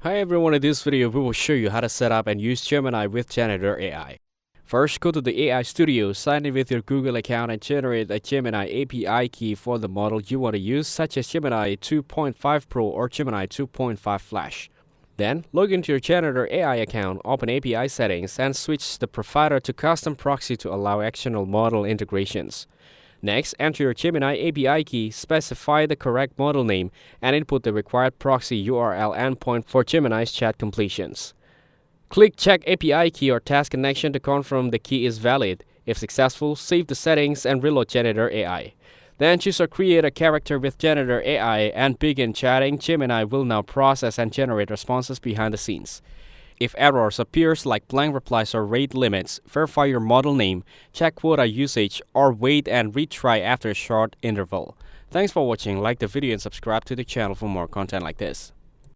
Hi everyone, in this video we will show you how to set up and use Gemini with Janitor AI. First, go to the AI Studio, sign in with your Google account and generate a Gemini API key for the model you want to use, such as Gemini 2.5 Pro or Gemini 2.5 Flash. Then, log into your Janitor AI account, open API settings and switch the provider to custom proxy to allow external model integrations. Next, enter your Gemini API key, specify the correct model name, and input the required proxy URL endpoint for Gemini's chat completions. Click Check API key or task connection to confirm the key is valid. If successful, save the settings and reload Janitor AI. Then choose or create a character with Janitor AI and begin chatting. Gemini will now process and generate responses behind the scenes. If errors appears like blank replies or rate limits, verify your model name, check quota usage, or wait and retry after a short interval. Thanks for watching. Like the video and subscribe to the channel for more content like this.